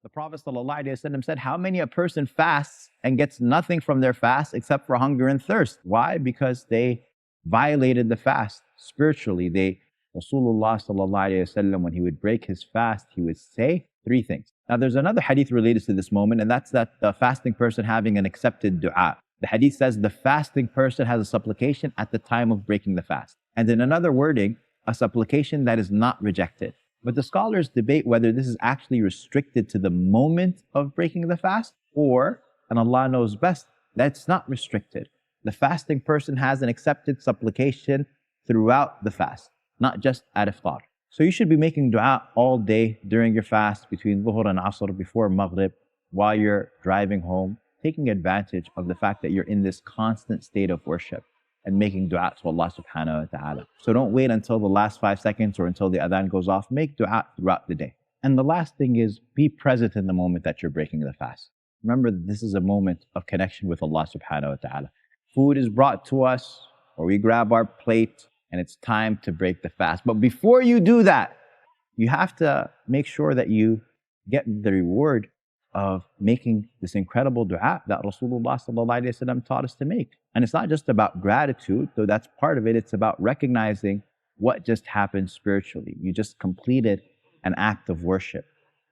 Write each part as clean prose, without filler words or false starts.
The Prophet ﷺ said, how many a person fasts and gets nothing from their fast except for hunger and thirst? Why? Because they violated the fast spiritually. Rasulullah ﷺ, when he would break his fast, he would say three things. Now, there's another hadith related to this moment, and that's that the fasting person having an accepted dua. The hadith says the fasting person has a supplication at the time of breaking the fast. And in another wording, a supplication that is not rejected. But the scholars debate whether this is actually restricted to the moment of breaking the fast or, and Allah knows best, that's not restricted. The fasting person has an accepted supplication throughout the fast, not just at Iftar. So you should be making dua all day during your fast, between Dhuhr and Asr, before Maghrib, while you're driving home, taking advantage of the fact that you're in this constant state of worship and making dua to Allah subhanahu wa ta'ala. So don't wait until the last 5 seconds or until the adhan goes off. Make dua throughout the day. And the last thing is, be present in the moment that you're breaking the fast. Remember that this is a moment of connection with Allah subhanahu wa ta'ala. Food is brought to us, or we grab our plate, and it's time to break the fast. But before you do that, you have to make sure that you get the reward of making this incredible dua that Rasulullah ﷺ taught us to make. And it's not just about gratitude, though that's part of it. It's about recognizing what just happened spiritually. You just completed an act of worship.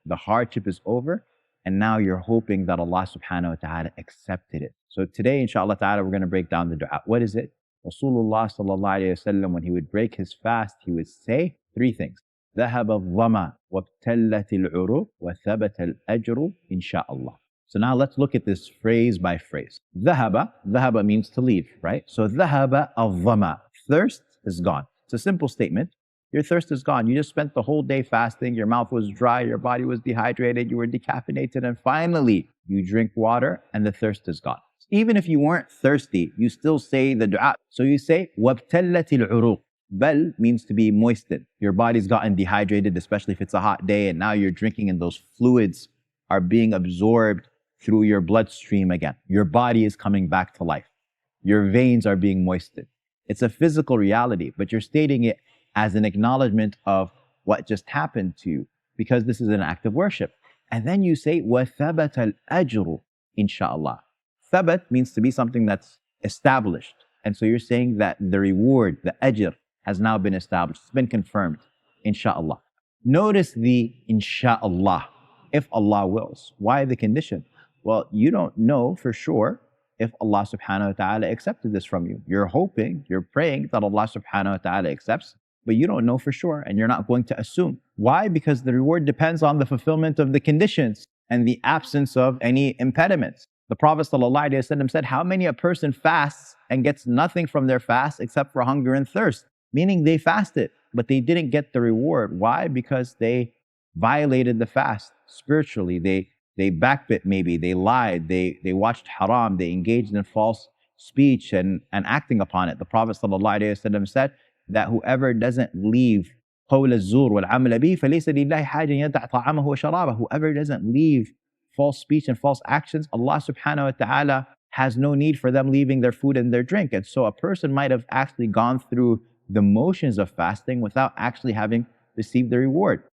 The hardship is over, and now you're hoping that Allah subhanahu wa ta'ala accepted it. So today, inshallah ta'ala, we're going to break down the dua. What is it? Rasulullah ﷺ, when he would break his fast, he would say three things. ذهب الظما وابتلت العروق وثبت الأجر إن شاء الله. So now let's look at this phrase by phrase. ذهب means to leave, right? So ذهب الظما, thirst is gone. It's a simple statement. Your thirst is gone. You just spent the whole day fasting. Your mouth was dry. Your body was dehydrated. You were decaffeinated. And finally, you drink water and the thirst is gone. Even if you weren't thirsty, you still say the dua. So you say وابتلت العروق. Bal means to be moistened. Your body's gotten dehydrated, especially if it's a hot day, and now you're drinking and those fluids are being absorbed through your bloodstream again. Your body is coming back to life. Your veins are being moistened. It's a physical reality, but you're stating it as an acknowledgement of what just happened to you, because this is an act of worship. And then you say, وَثَبَتَ الْأَجْرُ inshallah. Thabat means to be something that's established. And so you're saying that the reward, the ajr, has now been established. It's been confirmed, inshallah. Notice the inshallah, if Allah wills. Why the condition? Well, you don't know for sure if Allah subhanahu wa ta'ala accepted this from you. You're hoping, you're praying that Allah subhanahu wa ta'ala accepts, but you don't know for sure, and you're not going to assume. Why? Because the reward depends on the fulfillment of the conditions and the absence of any impediments. The Prophet ﷺ said, how many a person fasts and gets nothing from their fast except for hunger and thirst? Meaning they fasted, but they didn't get the reward. Why? Because they violated the fast spiritually. They backbit maybe, they lied, they watched haram, they engaged in false speech and acting upon it. The Prophet ﷺ said that whoever doesn't leave قول الزور والعمل به فليس لله حاجة يدع طعامه وشرابه. Whoever doesn't leave false speech and false actions, Allah subhanahu wa ta'ala has no need for them leaving their food and their drink. And so a person might have actually gone through the motions of fasting without actually having received the reward.